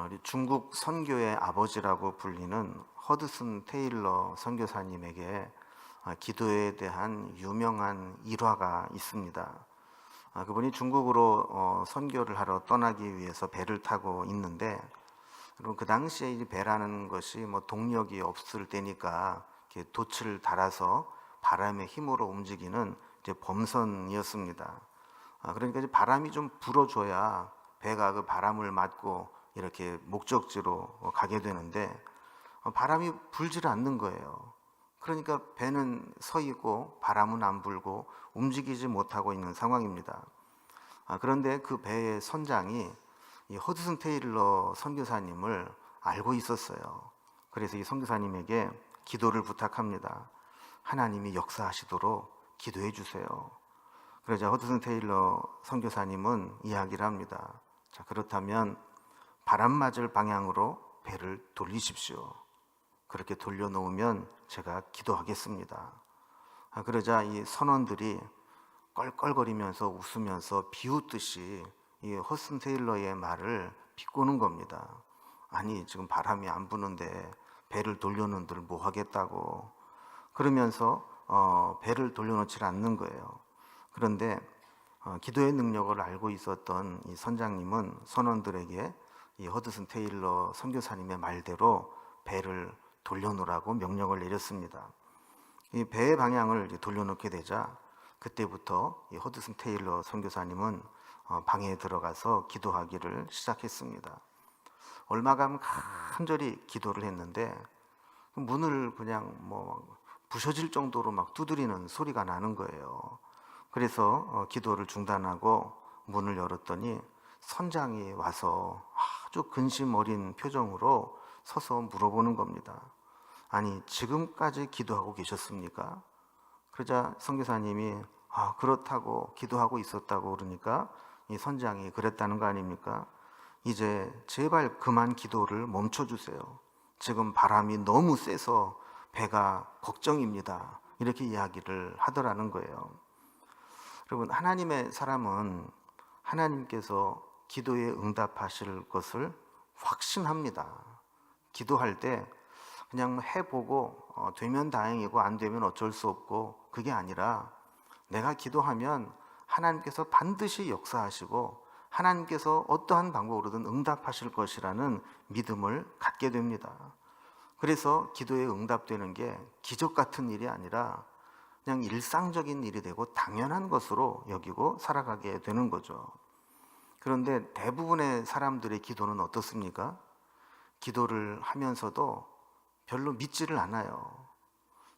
우리 중국 선교의 아버지라고 불리는 허드슨 테일러 선교사님에게 기도에 대한 유명한 일화가 있습니다. 그분이 중국으로 선교를 하러 떠나기 위해서 배를 타고 있는데, 그리고 그 당시에 이 배라는 것이 뭐 동력이 없을 때니까 이렇게 돛을 달아서 바람의 힘으로 움직이는 이제 범선이었습니다. 그러니까 이제 바람이 좀 불어줘야 배가 그 바람을 맞고 이렇게 목적지로 가게 되는데, 바람이 불질 않는 거예요. 그러니까 배는 서 있고 바람은 안 불고 움직이지 못하고 있는 상황입니다. 그런데 그 배의 선장이 이 허드슨 테일러 선교사님을 알고 있었어요. 그래서 이 선교사님에게 기도를 부탁합니다. 하나님이 역사하시도록 기도해 주세요. 그러자 허드슨 테일러 선교사님은 이야기를 합니다. 자, 그렇다면 바람 맞을 방향으로 배를 돌리십시오. 그렇게 돌려놓으면 제가 기도하겠습니다. 그러자 이 선원들이 껄껄거리면서 웃으면서 비웃듯이 이 허슨 테일러의 말을 비꼬는 겁니다. 아니, 지금 바람이 안 부는데 배를 돌려놓는들 뭐 하겠다고. 그러면서 배를 돌려놓지 않는 거예요. 그런데 기도의 능력을 알고 있었던 이 선장님은 선원들에게 이 허드슨 테일러 선교사님의 말대로 배를 돌려놓으라고 명령을 내렸습니다. 이 배의 방향을 돌려놓게 되자 그때부터 이 허드슨 테일러 선교사님은 방에 들어가서 기도하기를 시작했습니다. 얼마 가면 간절히 기도를 했는데 문을 그냥 뭐 부셔질 정도로 막 두드리는 소리가 나는 거예요. 그래서 기도를 중단하고 문을 열었더니 선장이 와서 아주 근심 어린 표정으로 서서 물어보는 겁니다. 아니, 지금까지 기도하고 계셨습니까? 그러자 선교사님이 그렇다고 기도하고 있었다고 그러니까 이 선장이 그랬다는 거 아닙니까? 이제 제발 그만 기도를 멈춰주세요. 지금 바람이 너무 세서 배가 걱정입니다. 이렇게 이야기를 하더라는 거예요. 여러분, 하나님의 사람은 하나님께서 기도에 응답하실 것을 확신합니다. 기도할 때 그냥 해보고 되면 다행이고 안 되면 어쩔 수 없고, 그게 아니라 내가 기도하면 하나님께서 반드시 역사하시고 하나님께서 어떠한 방법으로든 응답하실 것이라는 믿음을 갖게 됩니다. 그래서 기도에 응답되는 게 기적 같은 일이 아니라 그냥 일상적인 일이 되고 당연한 것으로 여기고 살아가게 되는 거죠. 그런데 대부분의 사람들의 기도는 어떻습니까? 기도를 하면서도 별로 믿지를 않아요.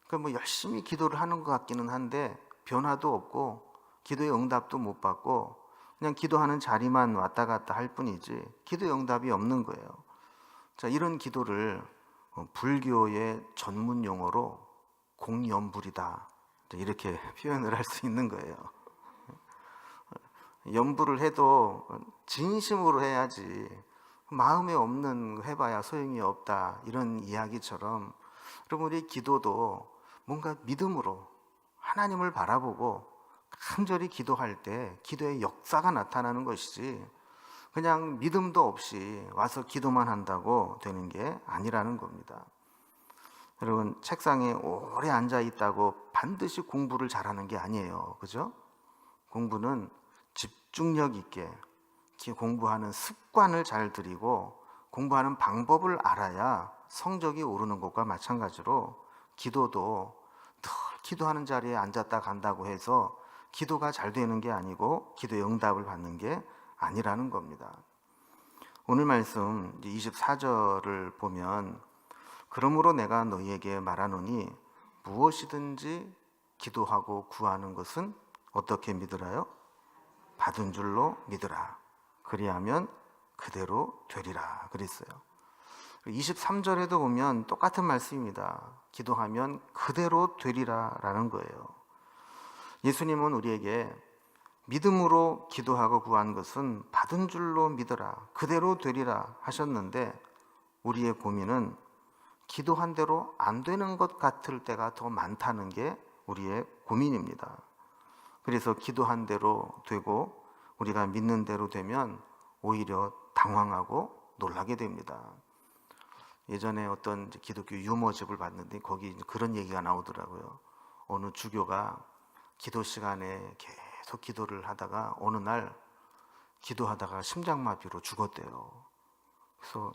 그러니까 뭐 열심히 기도를 하는 것 같기는 한데 변화도 없고 기도의 응답도 못 받고 그냥 기도하는 자리만 왔다 갔다 할 뿐이지 기도의 응답이 없는 거예요. 자, 이런 기도를 불교의 전문 용어로 공연불이다, 이렇게 표현을 할 수 있는 거예요. 연불을 해도 진심으로 해야지 마음에 없는 해봐야 소용이 없다, 이런 이야기처럼 여러분, 우리 기도도 뭔가 믿음으로 하나님을 바라보고 간절히 기도할 때 기도의 역사가 나타나는 것이지 그냥 믿음도 없이 와서 기도만 한다고 되는 게 아니라는 겁니다. 여러분, 책상에 오래 앉아 있다고 반드시 공부를 잘하는 게 아니에요. 그죠? 공부는 집중력 있게 공부하는 습관을 잘 들이고 공부하는 방법을 알아야 성적이 오르는 것과 마찬가지로 기도도 늘 기도하는 자리에 앉았다 간다고 해서 기도가 잘 되는 게 아니고 기도의 응답을 받는 게 아니라는 겁니다. 오늘 말씀 24절을 보면 그러므로 내가 너희에게 말하노니 무엇이든지 기도하고 구하는 것은 어떻게 믿으라요? 받은 줄로 믿으라. 그리하면 그대로 되리라 그랬어요. 23절에도 보면 똑같은 말씀입니다. 기도하면 그대로 되리라 라는 거예요. 예수님은 우리에게 믿음으로 기도하고 구한 것은 받은 줄로 믿으라, 그대로 되리라 하셨는데, 우리의 고민은 기도한 대로 안 되는 것 같을 때가 더 많다는 게 우리의 고민입니다. 그래서 기도한 대로 되고 우리가 믿는 대로 되면 오히려 당황하고 놀라게 됩니다. 예전에 어떤 이제 기독교 유머집을 봤는데 거기 이제 그런 얘기가 나오더라고요. 어느 주교가 기도 시간에 계속 기도를 하다가 어느 날 기도하다가 심장마비로 죽었대요. 그래서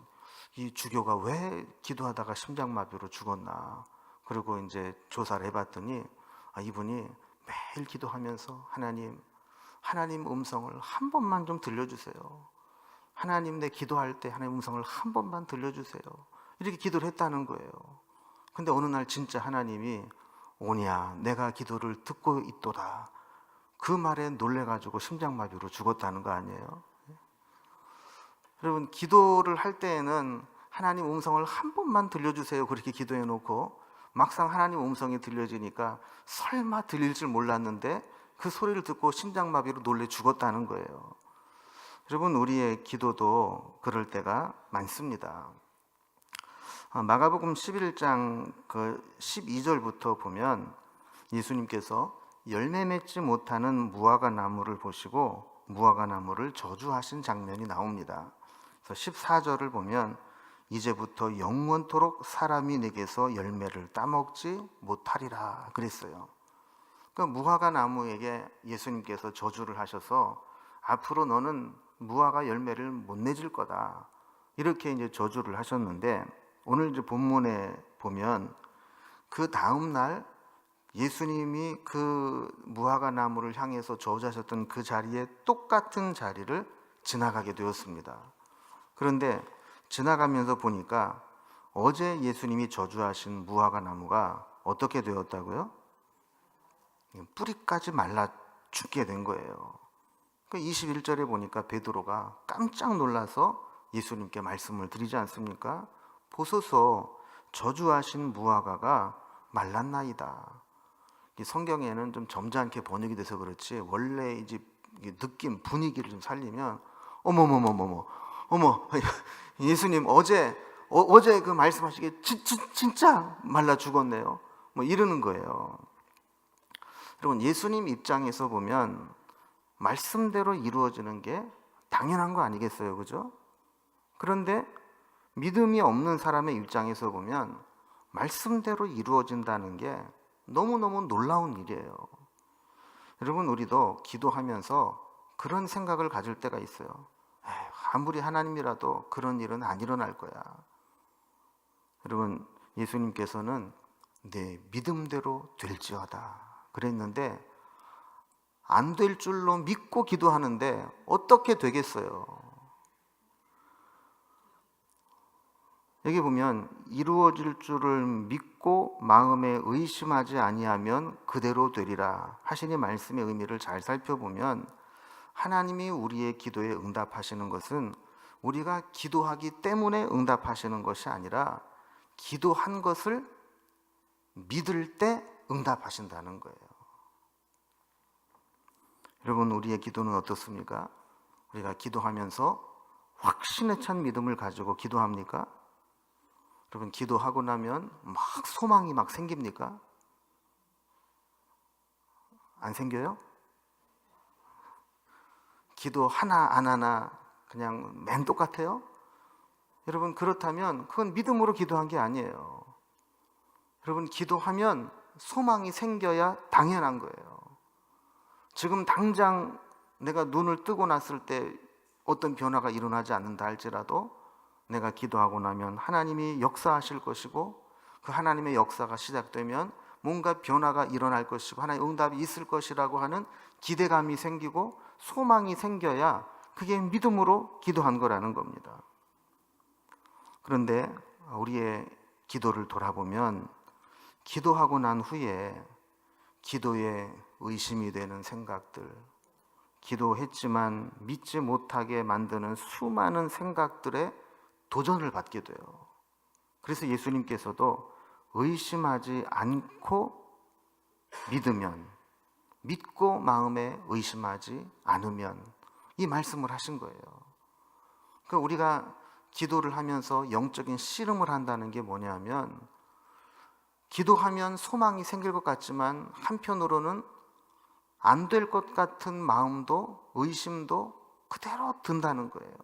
이 주교가 왜 기도하다가 심장마비로 죽었나, 그리고 이제 조사를 해봤더니 이분이 매일 기도하면서 하나님 음성을 한 번만 좀 들려주세요. 하나님, 내 기도할 때 하나님 음성을 한 번만 들려주세요. 이렇게 기도를 했다는 거예요. 근데 어느 날 진짜 하나님이 오냐, 내가 기도를 듣고 있도다, 그 말에 놀래가지고 심장마비로 죽었다는 거 아니에요? 여러분, 기도를 할 때에는 하나님 음성을 한 번만 들려주세요 그렇게 기도해 놓고 막상 하나님 음성이 들려지니까 설마 들릴 줄 몰랐는데 그 소리를 듣고 심장마비로 놀래 죽었다는 거예요. 여러분, 우리의 기도도 그럴 때가 많습니다. 마가복음 11장 12절부터 보면 예수님께서 열매 맺지 못하는 무화과 나무를 보시고 무화과 나무를 저주하신 장면이 나옵니다. 그래서 14절을 보면 이제부터 영원토록 사람이 내게서 열매를 따먹지 못하리라 그랬어요. 그러니까 무화과 나무에게 예수님께서 저주를 하셔서 앞으로 너는 무화과 열매를 못 내줄 거다, 이렇게 이제 저주를 하셨는데, 오늘 이제 본문에 보면 그 다음 날 예수님이 그 무화과 나무를 향해서 저주하셨던 그 자리에 똑같은 자리를 지나가게 되었습니다. 그런데 지나가면서 보니까 어제 예수님이 저주하신 무화과 나무가 어떻게 되었다고요? 뿌리까지 말라 죽게 된 거예요. 21절에 보니까 베드로가 깜짝 놀라서 예수님께 말씀을 드리지 않습니까? 보소서, 저주하신 무화과가 말랐나이다. 이 성경에는 좀 점잖게 번역이 돼서 그렇지 원래 이제 느낌, 분위기를 좀 살리면 어머 예수님 어제 그 말씀하시기에 진짜 말라 죽었네요, 뭐 이러는 거예요. 여러분, 예수님 입장에서 보면 말씀대로 이루어지는 게 당연한 거 아니겠어요, 그죠? 그런데 믿음이 없는 사람의 입장에서 보면 말씀대로 이루어진다는 게 너무너무 놀라운 일이에요. 여러분, 우리도 기도하면서 그런 생각을 가질 때가 있어요. 아무리 하나님이라도 그런 일은 안 일어날 거야. 여러분, 예수님께서는 내 믿음대로 될지어다 그랬는데 안 될 줄로 믿고 기도하는데 어떻게 되겠어요? 여기 보면 이루어질 줄을 믿고 마음에 의심하지 아니하면 그대로 되리라 하시니 말씀의 의미를 잘 살펴보면 하나님이 우리의 기도에 응답하시는 것은 우리가 기도하기 때문에 응답하시는 것이 아니라 기도한 것을 믿을 때 응답하신다는 거예요. 여러분, 우리의 기도는 어떻습니까? 우리가 기도하면서 확신에 찬 믿음을 가지고 기도합니까? 여러분, 기도하고 나면 막 소망이 막 생깁니까? 안 생겨요? 기도 하나 안 하나 그냥 맨 똑같아요? 여러분, 그렇다면 그건 믿음으로 기도한 게 아니에요. 여러분, 기도하면 소망이 생겨야 당연한 거예요. 지금 당장 내가 눈을 뜨고 났을 때 어떤 변화가 일어나지 않는다 할지라도 내가 기도하고 나면 하나님이 역사하실 것이고 그 하나님의 역사가 시작되면 뭔가 변화가 일어날 것이고 하나님의 응답이 있을 것이라고 하는 기대감이 생기고 소망이 생겨야 그게 믿음으로 기도한 거라는 겁니다. 그런데 우리의 기도를 돌아보면 기도하고 난 후에 기도에 의심이 되는 생각들, 기도했지만 믿지 못하게 만드는 수많은 생각들에 도전을 받게 돼요. 그래서 예수님께서도 의심하지 않고 믿으면, 믿고 마음에 의심하지 않으면, 이 말씀을 하신 거예요. 그러니까 우리가 기도를 하면서 영적인 씨름을 한다는 게 뭐냐면, 기도하면 소망이 생길 것 같지만 한편으로는 안 될 것 같은 마음도 의심도 그대로 든다는 거예요.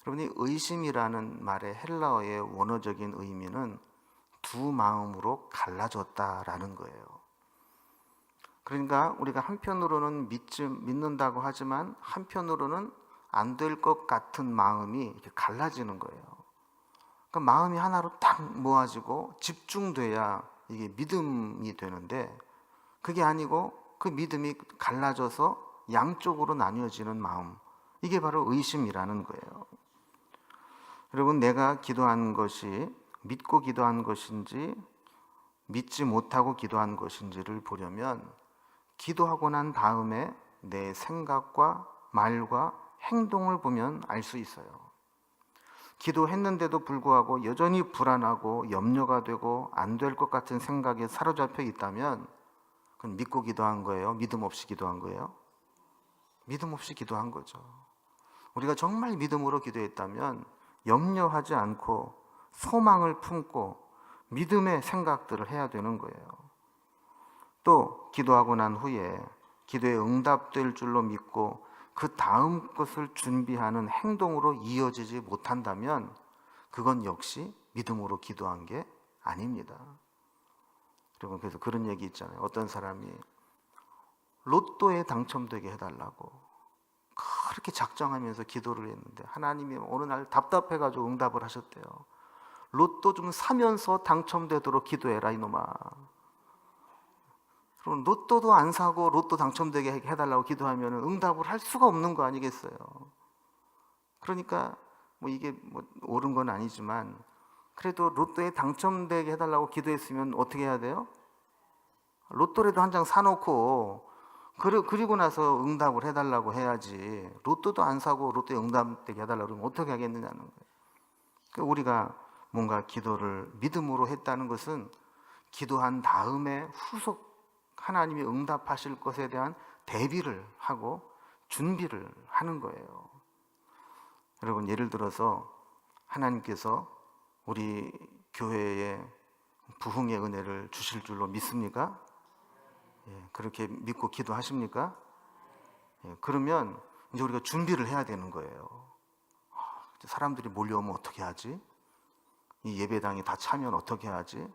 여러분이 의심이라는 말의 헬라어의 원어적인 의미는 두 마음으로 갈라졌다라는 거예요. 그러니까 우리가 한편으로는 믿는다고 하지만 한편으로는 안 될 것 같은 마음이 이렇게 갈라지는 거예요. 그러니까 마음이 하나로 딱 모아지고 집중돼야 이게 믿음이 되는데, 그게 아니고 그 믿음이 갈라져서 양쪽으로 나뉘어지는 마음, 이게 바로 의심이라는 거예요. 여러분, 내가 기도한 것이 믿고 기도한 것인지 믿지 못하고 기도한 것인지를 보려면 기도하고 난 다음에 내 생각과 말과 행동을 보면 알 수 있어요. 기도했는데도 불구하고 여전히 불안하고 염려가 되고 안 될 것 같은 생각에 사로잡혀 있다면 그건 믿고 기도한 거예요? 믿음 없이 기도한 거예요? 믿음 없이 기도한 거죠. 우리가 정말 믿음으로 기도했다면 염려하지 않고 소망을 품고 믿음의 생각들을 해야 되는 거예요. 또 기도하고 난 후에 기도에 응답될 줄로 믿고 그 다음 것을 준비하는 행동으로 이어지지 못한다면 그건 역시 믿음으로 기도한 게 아닙니다. 여러분, 그래서 그런 얘기 있잖아요. 어떤 사람이 로또에 당첨되게 해달라고 그렇게 작정하면서 기도를 했는데 하나님이 어느 날 답답해가지고 응답을 하셨대요. 로또 좀 사면서 당첨되도록 기도해라 이놈아. 그럼 로또도 안 사고 로또 당첨되게 해달라고 기도하면 응답을 할 수가 없는 거 아니겠어요? 그러니까 이게 옳은 건 아니지만 그래도 로또에 당첨되게 해달라고 기도했으면 어떻게 해야 돼요? 로또라도 한 장 사놓고 그리고 나서 응답을 해달라고 해야지. 로또도 안 사고 로또에 응답되게 해달라고 그러면 어떻게 하겠느냐는 거예요. 그러니까 우리가 뭔가 기도를 믿음으로 했다는 것은 기도한 다음에 후속 하나님이 응답하실 것에 대한 대비를 하고 준비를 하는 거예요. 여러분, 예를 들어서 하나님께서 우리 교회에 부흥의 은혜를 주실 줄로 믿습니까? 그렇게 믿고 기도하십니까? 그러면 이제 우리가 준비를 해야 되는 거예요. 사람들이 몰려오면 어떻게 하지? 이 예배당이 다 차면 어떻게 하지?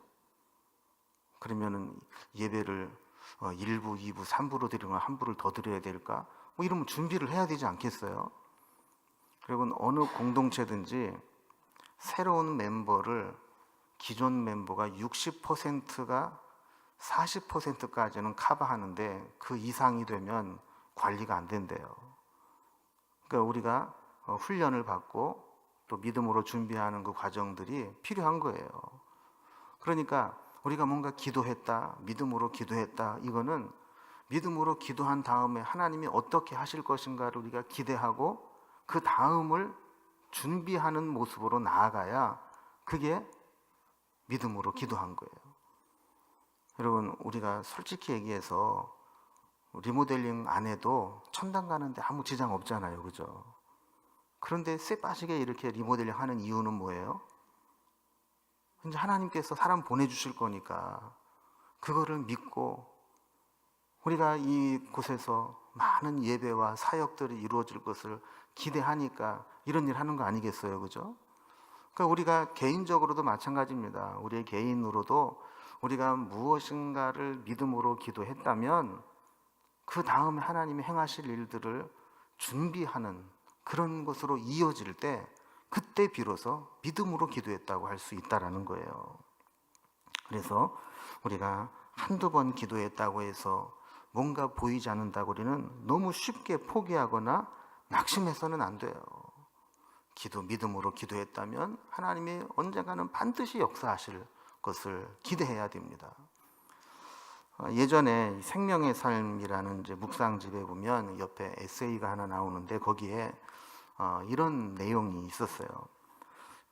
그러면은 예배를 1부, 2부, 3부로 드리거나 한 부를 더 드려야 될까? 이러면 준비를 해야 되지 않겠어요? 여러분, 어느 공동체든지 새로운 멤버를 기존 멤버가 60%가 40%까지는 커버하는데 그 이상이 되면 관리가 안 된대요. 그러니까 우리가 훈련을 받고 또 믿음으로 준비하는 그 과정들이 필요한 거예요. 그러니까 우리가 뭔가 기도했다, 믿음으로 기도했다, 이거는 믿음으로 기도한 다음에 하나님이 어떻게 하실 것인가를 우리가 기대하고 그 다음을 준비하는 모습으로 나아가야 그게 믿음으로 기도한 거예요. 여러분, 우리가 솔직히 얘기해서 리모델링 안 해도 천당 가는데 아무 지장 없잖아요, 그죠? 그런데 쎄 빠지게 이렇게 리모델링 하는 이유는 뭐예요? 이제 하나님께서 사람 보내주실 거니까 그거를 믿고 우리가 이곳에서 많은 예배와 사역들이 이루어질 것을 기대하니까 이런 일 하는 거 아니겠어요, 그죠? 그러니까 우리가 개인적으로도 마찬가지입니다. 우리의 개인으로도 우리가 무엇인가를 믿음으로 기도했다면 그 다음에 하나님이 행하실 일들을 준비하는 그런 것으로 이어질 때 그때 비로소 믿음으로 기도했다고 할 수 있다라는 거예요. 그래서 우리가 한두 번 기도했다고 해서 뭔가 보이지 않는다고 우리는 너무 쉽게 포기하거나 낙심해서는 안 돼요. 믿음으로 기도했다면 하나님이 언젠가는 반드시 역사하실 것을 기대해야 됩니다. 예전에 생명의 삶이라는 이제 묵상집에 보면 옆에 에세이가 하나 나오는데 거기에 이런 내용이 있었어요.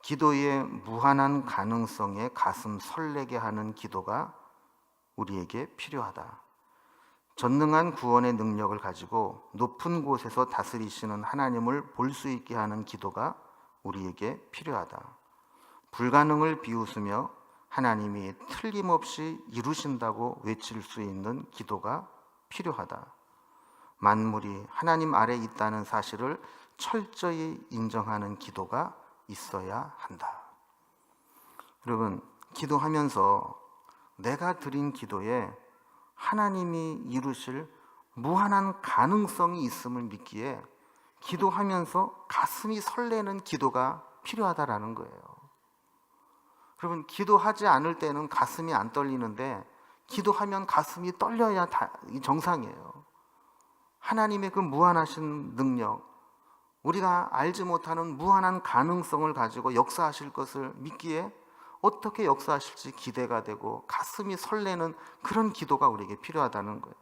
기도의 무한한 가능성에 가슴 설레게 하는 기도가 우리에게 필요하다. 전능한 구원의 능력을 가지고 높은 곳에서 다스리시는 하나님을 볼 수 있게 하는 기도가 우리에게 필요하다. 불가능을 비웃으며 하나님이 틀림없이 이루신다고 외칠 수 있는 기도가 필요하다. 만물이 하나님 아래 있다는 사실을 철저히 인정하는 기도가 있어야 한다. 여러분, 기도하면서 내가 드린 기도에 하나님이 이루실 무한한 가능성이 있음을 믿기에 기도하면서 가슴이 설레는 기도가 필요하다라는 거예요. 여러분, 기도하지 않을 때는 가슴이 안 떨리는데 기도하면 가슴이 떨려야 정상이에요. 하나님의 그 무한하신 능력, 우리가 알지 못하는 무한한 가능성을 가지고 역사하실 것을 믿기에 어떻게 역사하실지 기대가 되고 가슴이 설레는 그런 기도가 우리에게 필요하다는 거예요.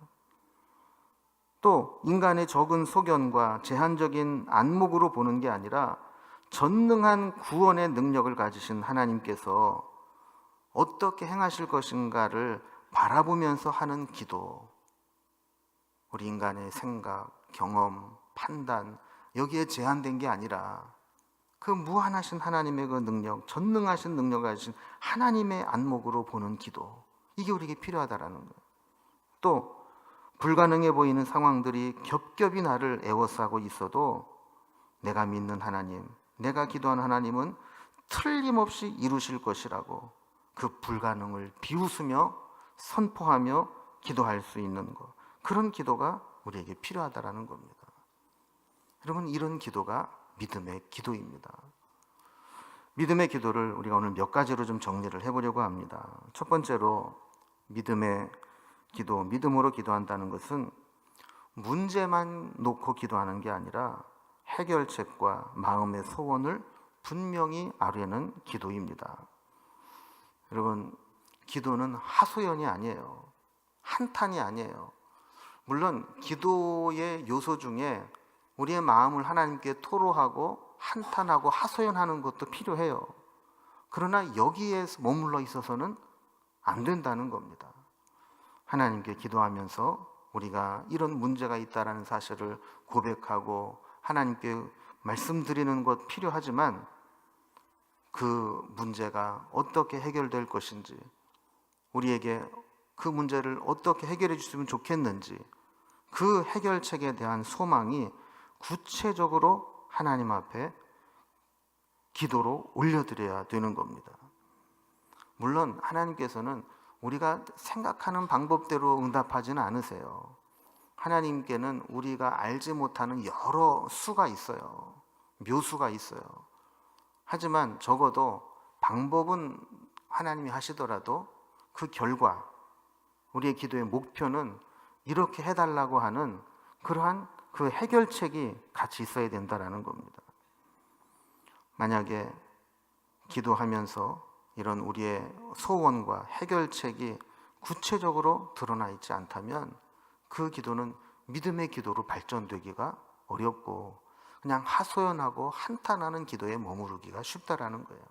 또 인간의 적은 소견과 제한적인 안목으로 보는 게 아니라 전능한 구원의 능력을 가지신 하나님께서 어떻게 행하실 것인가를 바라보면서 하는 기도, 우리 인간의 생각, 경험, 판단 여기에 제한된 게 아니라 그 무한하신 하나님의 그 능력, 전능하신 능력을 가지신 하나님의 안목으로 보는 기도, 이게 우리에게 필요하다라는 거예요. 또 불가능해 보이는 상황들이 겹겹이 나를 애워싸고 있어도 내가 믿는 하나님, 내가 기도하는 하나님은 틀림없이 이루실 것이라고 그 불가능을 비웃으며 선포하며 기도할 수 있는 것, 그런 기도가 우리에게 필요하다라는 겁니다. 여러분, 이런 기도가 믿음의 기도입니다. 믿음의 기도를 우리가 오늘 몇 가지로 좀 정리를 해보려고 합니다. 첫 번째로 믿음의 기도, 믿음으로 기도한다는 것은 문제만 놓고 기도하는 게 아니라 해결책과 마음의 소원을 분명히 아뢰는 기도입니다. 여러분, 기도는 하소연이 아니에요. 한탄이 아니에요. 물론 기도의 요소 중에 우리의 마음을 하나님께 토로하고 한탄하고 하소연하는 것도 필요해요. 그러나 여기에 머물러 있어서는 안 된다는 겁니다. 하나님께 기도하면서 우리가 이런 문제가 있다는 사실을 고백하고 하나님께 말씀드리는 것 필요하지만 그 문제가 어떻게 해결될 것인지, 우리에게 그 문제를 어떻게 해결해 주시면 좋겠는지, 그 해결책에 대한 소망이 구체적으로 하나님 앞에 기도로 올려드려야 되는 겁니다. 물론 하나님께서는 우리가 생각하는 방법대로 응답하지는 않으세요. 하나님께는 우리가 알지 못하는 여러 수가 있어요. 묘수가 있어요. 하지만 적어도 방법은 하나님이 하시더라도 그 결과, 우리의 기도의 목표는 이렇게 해달라고 하는 그러한 그 해결책이 같이 있어야 된다는 겁니다. 만약에 기도하면서 이런 우리의 소원과 해결책이 구체적으로 드러나 있지 않다면 그 기도는 믿음의 기도로 발전되기가 어렵고 그냥 하소연하고 한탄하는 기도에 머무르기가 쉽다라는 거예요.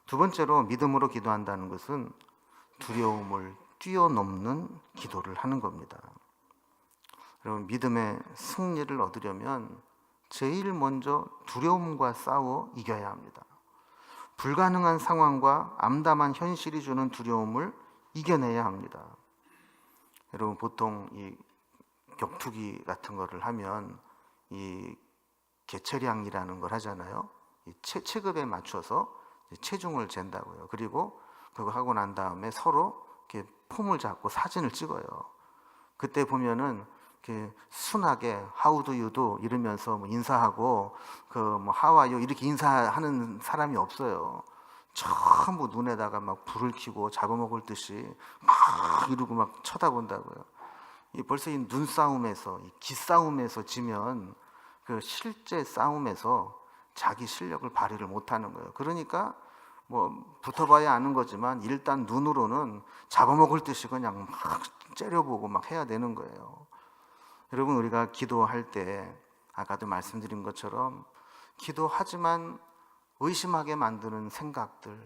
두 번째로 믿음으로 기도한다는 것은 두려움을 뛰어넘는 기도를 하는 겁니다. 여러분, 믿음의 승리를 얻으려면 제일 먼저 두려움과 싸워 이겨야 합니다. 불가능한 상황과 암담한 현실이 주는 두려움을 이겨내야 합니다. 여러분, 보통 이 격투기 같은 거를 하면 이 개체량이라는 걸 하잖아요. 이 체급에 맞춰서 체중을 잰다고요. 그리고 그거 하고 난 다음에 서로 이렇게 폼을 잡고 사진을 찍어요. 그때 보면은 이렇게 순하게 How do you do 이러면서 뭐 인사하고 그 뭐 How are you 이렇게 인사하는 사람이 없어요. 전부 눈에다가 막 불을 켜고 잡아먹을 듯이 막 이러고 막 쳐다본다고요. 이 벌써 이 눈싸움에서, 이 기싸움에서 지면 그 실제 싸움에서 자기 실력을 발휘를 못하는 거예요. 그러니까 뭐 붙어봐야 아는 거지만 일단 눈으로는 잡아먹을 듯이 그냥 막 째려보고 막 해야 되는 거예요. 여러분, 우리가 기도할 때 아까도 말씀드린 것처럼 기도하지만 의심하게 만드는 생각들,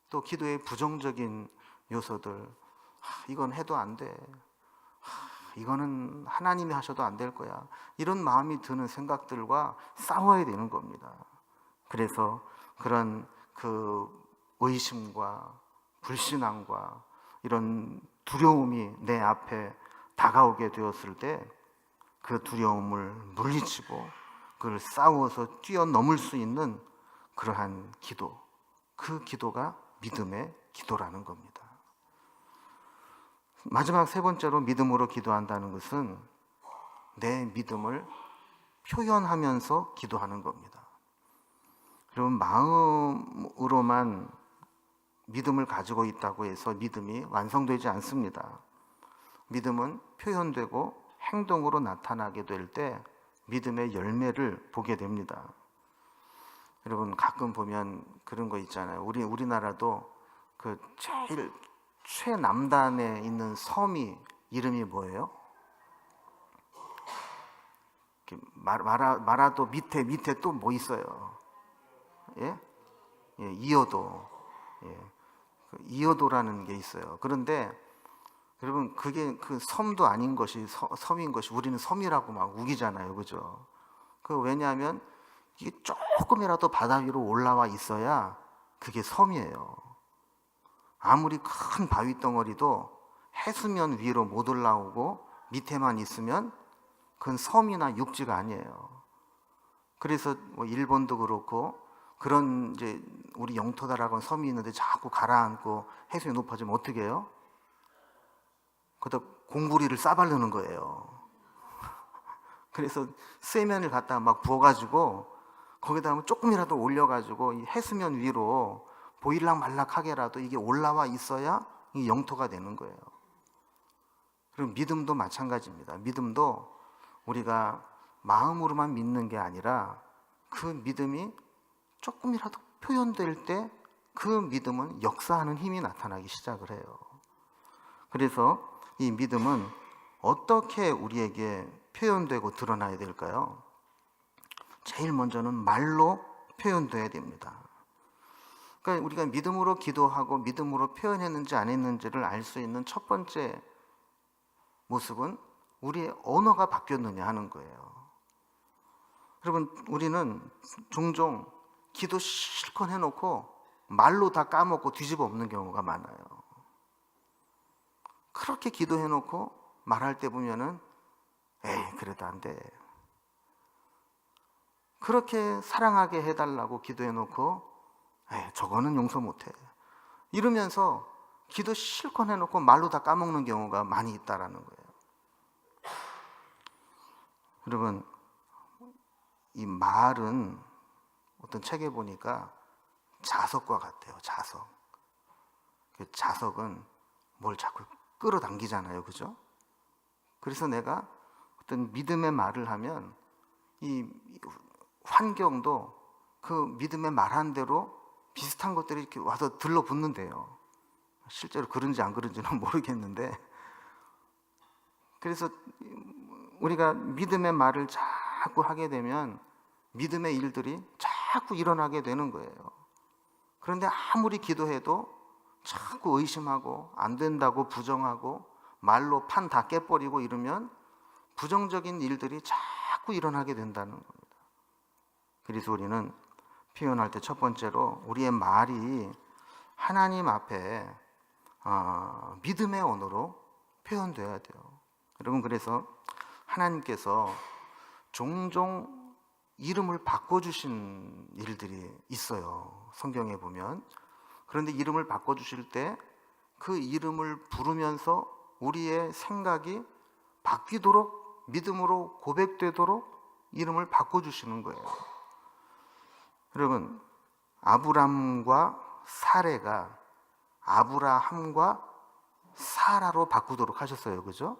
또 기도의 부정적인 요소들, 이건 해도 안 돼, 이거는 하나님이 하셔도 안 될 거야, 이런 마음이 드는 생각들과 싸워야 되는 겁니다. 그래서 그런 그 의심과 불신앙과 이런 두려움이 내 앞에 다가오게 되었을 때 그 두려움을 물리치고 그걸 싸워서 뛰어넘을 수 있는 그러한 기도, 그 기도가 믿음의 기도라는 겁니다. 마지막 세 번째로 믿음으로 기도한다는 것은 내 믿음을 표현하면서 기도하는 겁니다. 여러분, 마음으로만 믿음을 가지고 있다고 해서 믿음이 완성되지 않습니다. 믿음은 표현되고 행동으로 나타나게 될 때 믿음의 열매를 보게 됩니다. 여러분, 가끔 보면 그런 거 있잖아요. 우리나라도 그 제일 최남단에 있는 섬이 이름이 뭐예요? 마라도 밑에 또 뭐 있어요? 예? 예, 이어도. 예. 이어도라는 게 있어요. 그런데 여러분, 그게 그 섬도 아닌 것이 섬인 것이 우리는 섬이라고 막 우기잖아요. 그죠? 왜냐하면 이게 조금이라도 바다 위로 올라와 있어야 그게 섬이에요. 아무리 큰 바위 덩어리도 해수면 위로 못 올라오고 밑에만 있으면 그건 섬이나 육지가 아니에요. 그래서 뭐 일본도 그렇고 그런 이제 우리 영토다라고 하는 섬이 있는데 자꾸 가라앉고 해수면이 높아지면 어떻게 해요? 거기다 공구리를 싸바르는 거예요. 그래서 쇠면을 갖다가 막 부어가지고 거기다 조금이라도 올려가지고 이 해수면 위로 보일락 말락하게라도 이게 올라와 있어야 이 영토가 되는 거예요. 그리고 믿음도 마찬가지입니다. 믿음도 우리가 마음으로만 믿는 게 아니라 그 믿음이 조금이라도 표현될 때 그 믿음은 역사하는 힘이 나타나기 시작을 해요. 그래서 이 믿음은 어떻게 우리에게 표현되고 드러나야 될까요? 제일 먼저는 말로 표현돼야 됩니다. 그러니까 우리가 믿음으로 기도하고 믿음으로 표현했는지 안 했는지를 알 수 있는 첫 번째 모습은 우리의 언어가 바뀌었느냐 하는 거예요. 여러분, 우리는 종종 기도 실컷 해놓고 말로 다 까먹고 뒤집어 엎는 경우가 많아요. 그렇게 기도해놓고 말할 때 보면은 에이, 그래도 안 돼. 그렇게 사랑하게 해달라고 기도해놓고 에이, 저거는 용서 못해. 이러면서 기도 실컷 해놓고 말로 다 까먹는 경우가 많이 있다라는 거예요. 여러분, 이 말은 어떤 책에 보니까 자석과 같아요. 자석. 그 자석은 뭘 자꾸 끌어당기잖아요. 그죠? 그래서 내가 어떤 믿음의 말을 하면 이 환경도 그 믿음의 말한 대로 비슷한 것들이 이렇게 와서 들러붙는데요. 실제로 그런지 안 그런지는 모르겠는데, 그래서 우리가 믿음의 말을 자꾸 하게 되면 믿음의 일들이 자꾸 일어나게 되는 거예요. 그런데 아무리 기도해도 자꾸 의심하고 안 된다고 부정하고 말로 판 다 깨버리고 이러면 부정적인 일들이 자꾸 일어나게 된다는 겁니다. 그래서 우리는 표현할 때 첫 번째로 우리의 말이 하나님 앞에 믿음의 언어로 표현돼야 돼요. 여러분, 그래서 하나님께서 종종 이름을 바꿔주신 일들이 있어요. 성경에 보면. 그런데 이름을 바꿔주실 때 그 이름을 부르면서 우리의 생각이 바뀌도록 믿음으로 고백되도록 이름을 바꿔주시는 거예요. 여러분, 아브람과 사레가 아브라함과 사라로 바꾸도록 하셨어요. 그죠?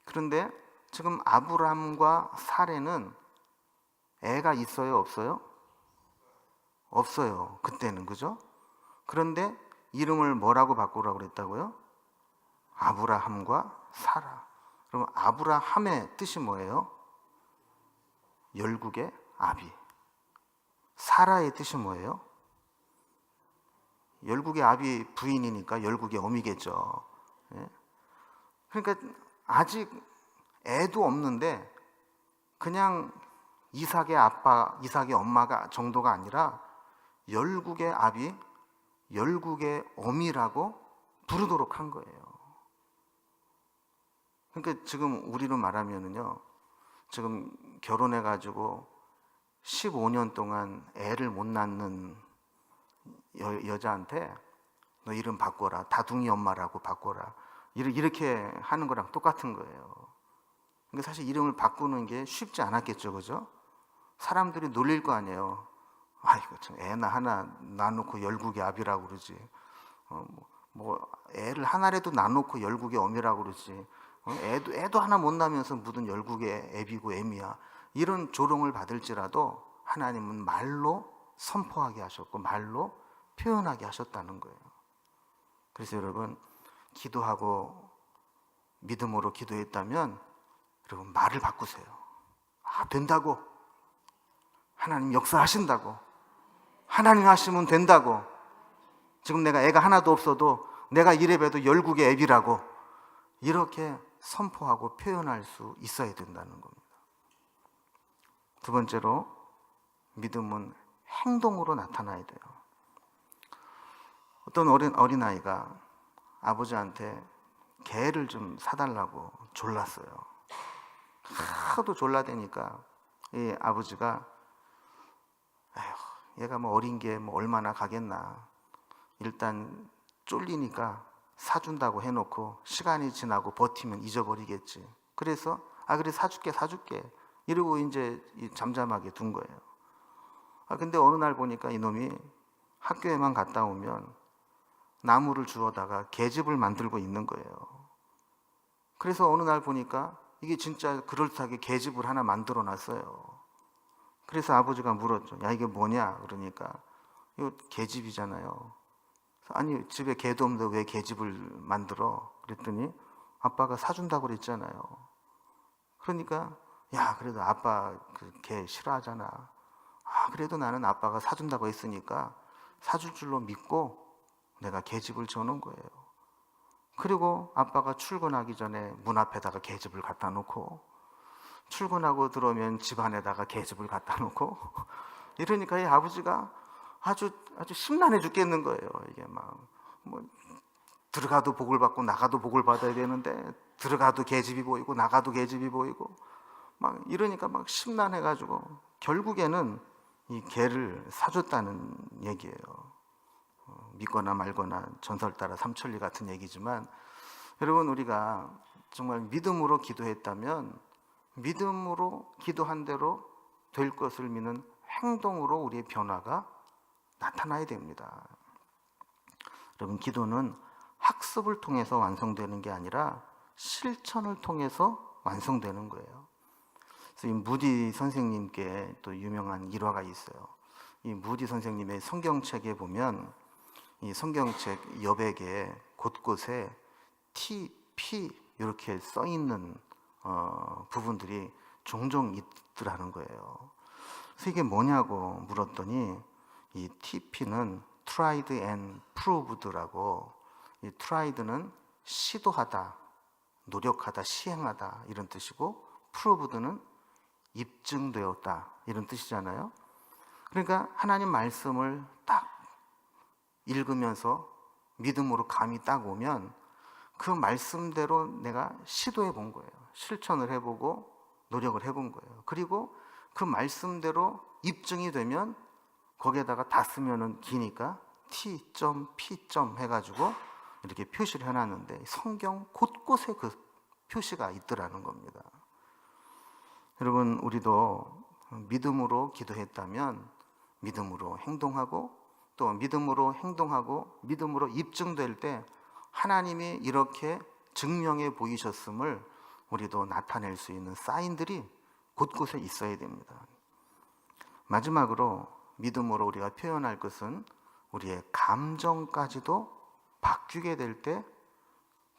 그런데 지금 아브람과 사레는 애가 있어요? 없어요? 없어요. 그때는. 그죠? 그런데 이름을 뭐라고 바꾸라고 그랬다고요? 아브라함과 사라. 그럼 아브라함의 뜻이 뭐예요? 열국의 아비. 사라의 뜻이 뭐예요? 열국의 아비 부인이니까 열국의 어미겠죠. 예? 그러니까 아직 애도 없는데 그냥 이삭의 아빠, 이삭의 엄마가 정도가 아니라 열국의 아비, 열국의 어미라고 부르도록 한 거예요. 그러니까 지금 우리로 말하면은요, 지금 결혼해가지고 15년 동안 애를 못 낳는 여자한테 너 이름 바꿔라, 다둥이 엄마라고 바꿔라, 이렇게 하는 거랑 똑같은 거예요. 그러니까 사실 이름을 바꾸는 게 쉽지 않았겠죠, 그죠? 사람들이 놀릴 거 아니에요. 아이고 참, 애나 하나 낳아놓고 열국의 압이라고 그러지. 애를 하나라도 낳아놓고 열국의 엄이라고 그러지. 애도 하나 못 낳으면서 무슨 열국의 애비고 애미야. 이런 조롱을 받을지라도 하나님은 말로 선포하게 하셨고 말로 표현하게 하셨다는 거예요. 그래서 여러분, 기도하고 믿음으로 기도했다면 여러분 말을 바꾸세요. 된다고. 하나님 역사하신다고. 하나님 하시면 된다고. 지금 내가 애가 하나도 없어도 내가 이래봬도 열국의 애비라고 이렇게 선포하고 표현할 수 있어야 된다는 겁니다. 두 번째로, 믿음은 행동으로 나타나야 돼요. 어떤 어린아이가 아버지한테 개를 좀 사달라고 졸랐어요. 하도 졸라대니까 이 아버지가 얘가 어린 게 얼마나 가겠나, 일단 쫄리니까 사준다고 해놓고 시간이 지나고 버티면 잊어버리겠지. 그래서 그래 사줄게 이러고 이제 잠잠하게 둔 거예요. 근데 어느 날 보니까 이놈이 학교에만 갔다 오면 나무를 주워다가 계집을 만들고 있는 거예요. 그래서 어느 날 보니까 이게 진짜 그럴듯하게 계집을 하나 만들어 놨어요. 그래서 아버지가 물었죠. 야, 이게 뭐냐? 그러니까 이거 계집이잖아요. 아니, 집에 개도 없는데 왜 계집을 만들어? 그랬더니 아빠가 사준다고 그랬잖아요. 그러니까 야, 그래도 아빠 그 개 싫어하잖아. 그래도 나는 아빠가 사준다고 했으니까 사줄 줄로 믿고 내가 계집을 줘놓은 거예요. 그리고 아빠가 출근하기 전에 문 앞에다가 계집을 갖다 놓고, 출근하고 들어오면 집 안에다가 계집을 갖다 놓고, 이러니까 이 아버지가 아주 심란해 죽겠는 거예요. 이게 들어가도 복을 받고 나가도 복을 받아야 되는데 들어가도 계집이 보이고 나가도 계집이 보이고 이러니까 심란해가지고 결국에는 이 개를 사줬다는 얘기예요. 믿거나 말거나 전설 따라 삼천리 같은 얘기지만, 여러분, 우리가 정말 믿음으로 기도했다면 믿음으로 기도한 대로 될 것을 믿는 행동으로 우리의 변화가 나타나야 됩니다. 여러분, 기도는 학습을 통해서 완성되는 게 아니라 실천을 통해서 완성되는 거예요. 그래서 이 무디 선생님께 또 유명한 일화가 있어요. 이 무디 선생님의 성경책에 보면 이 성경책 여백에 곳곳에 TP 이렇게 써 있는 부분들이 종종 있더라는 거예요. 그래서 이게 뭐냐고 물었더니 이 TP는 tried and proved라고, 이 tried는 시도하다, 노력하다, 시행하다 이런 뜻이고, proved는 입증되었다 이런 뜻이잖아요. 그러니까 하나님 말씀을 딱 읽으면서 믿음으로 감이 딱 오면 그 말씀대로 내가 시도해 본 거예요. 실천을 해보고 노력을 해본 거예요. 그리고 그 말씀대로 입증이 되면 거기에다가 다 쓰면은 기니까 T.P. 해가지고 이렇게 표시를 해놨는데 성경 곳곳에 그 표시가 있더라는 겁니다. 여러분, 우리도 믿음으로 기도했다면 믿음으로 행동하고, 또 믿음으로 행동하고 믿음으로 입증될 때 하나님이 이렇게 증명해 보이셨음을 우리도 나타낼 수 있는 사인들이 곳곳에 있어야 됩니다. 마지막으로 믿음으로 우리가 표현할 것은 우리의 감정까지도 바뀌게 될 때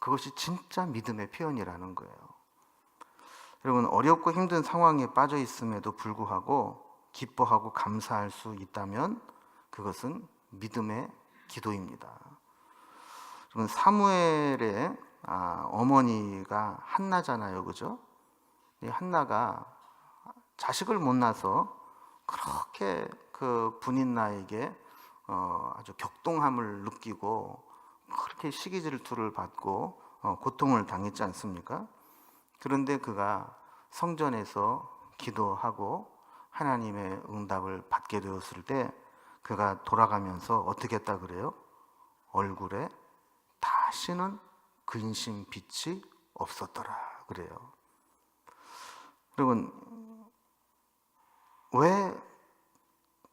그것이 진짜 믿음의 표현이라는 거예요. 여러분, 어렵고 힘든 상황에 빠져 있음에도 불구하고 기뻐하고 감사할 수 있다면 그것은 믿음의 기도입니다. 여러분, 사무엘의 어머니가 한나잖아요, 그죠? 이 한나가 자식을 못 낳아서 그렇게 그 분인나에게 아주 격동함을 느끼고 그렇게 시기 질투를 받고 고통을 당했지 않습니까? 그런데 그가 성전에서 기도하고 하나님의 응답을 받게 되었을 때 그가 돌아가면서 어떻게 했다 그래요? 얼굴에 다시는 근심 빛이 없었더라 그래요. 여러분, 왜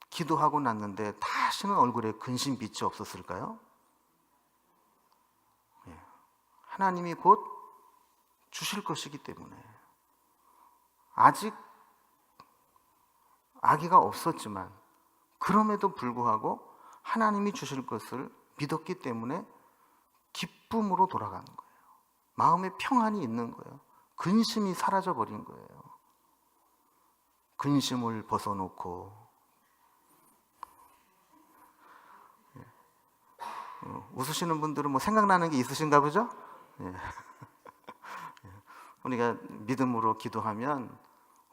기도하고 났는데 다시는 얼굴에 근심 빛이 없었을까요? 하나님이 곧 주실 것이기 때문에. 아직 아기가 없었지만 그럼에도 불구하고 하나님이 주실 것을 믿었기 때문에 기쁨으로 돌아가는 거예요. 마음에 평안이 있는 거예요. 근심이 사라져 버린 거예요. 근심을 벗어놓고 웃으시는 분들은 뭐 생각나는 게 있으신가 보죠? 예. 우리가 믿음으로 기도하면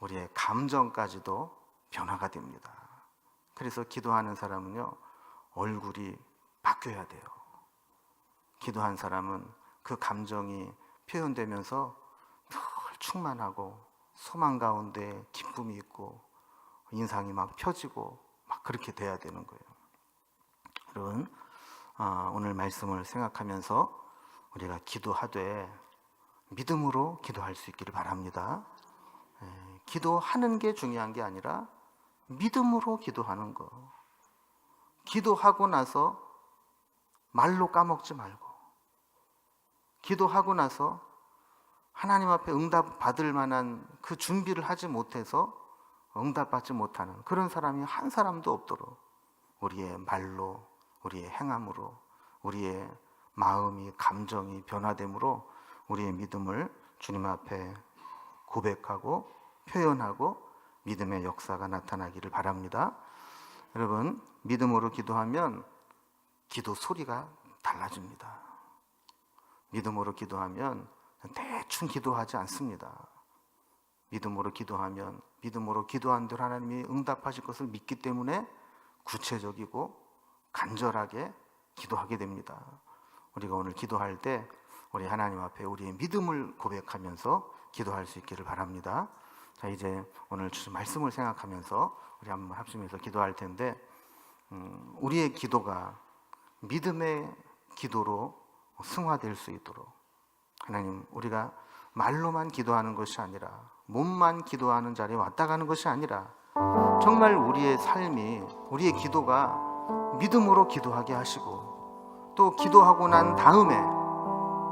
우리의 감정까지도 변화가 됩니다. 그래서 기도하는 사람은요, 얼굴이 바뀌어야 돼요. 기도한 사람은 그 감정이 표현되면서 늘 충만하고 소망 가운데 기쁨이 있고 인상이 막 펴지고 막 그렇게 돼야 되는 거예요. 여러분, 오늘 말씀을 생각하면서 우리가 기도하되 믿음으로 기도할 수 있기를 바랍니다. 기도하는 게 중요한 게 아니라 믿음으로 기도하는 거. 기도하고 나서 말로 까먹지 말고, 기도하고 나서 하나님 앞에 응답 받을 만한 그 준비를 하지 못해서 응답받지 못하는 그런 사람이 한 사람도 없도록 우리의 말로, 우리의 행함으로, 우리의 마음이, 감정이 변화됨으로 우리의 믿음을 주님 앞에 고백하고 표현하고 믿음의 역사가 나타나기를 바랍니다. 여러분, 믿음으로 기도하면 기도 소리가 달라집니다. 믿음으로 기도하면 대충 기도하지 않습니다. 믿음으로 기도하면 믿음으로 기도한 대로 하나님이 응답하실 것을 믿기 때문에 구체적이고 간절하게 기도하게 됩니다. 우리가 오늘 기도할 때 우리 하나님 앞에 우리의 믿음을 고백하면서 기도할 수 있기를 바랍니다. 자, 이제 오늘 주신 말씀을 생각하면서 우리 한번 합심해서 기도할 텐데, 우리의 기도가 믿음의 기도로 승화될 수 있도록 하나님, 우리가 말로만 기도하는 것이 아니라, 몸만 기도하는 자리에 왔다 가는 것이 아니라 정말 우리의 삶이, 우리의 기도가 믿음으로 기도하게 하시고, 또 기도하고 난 다음에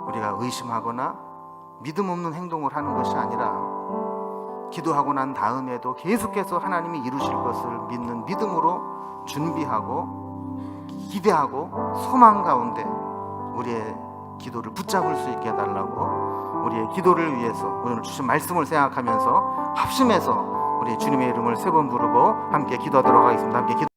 우리가 의심하거나 믿음 없는 행동을 하는 것이 아니라 기도하고 난 다음에도 계속해서 하나님이 이루실 것을 믿는 믿음으로 준비하고 기대하고 소망 가운데 우리의 기도를 붙잡을 수 있게 해달라고, 우리의 기도를 위해서 오늘 주신 말씀을 생각하면서 합심해서 우리 주님의 이름을 세 번 부르고 함께 기도하도록 하겠습니다. 함께 기도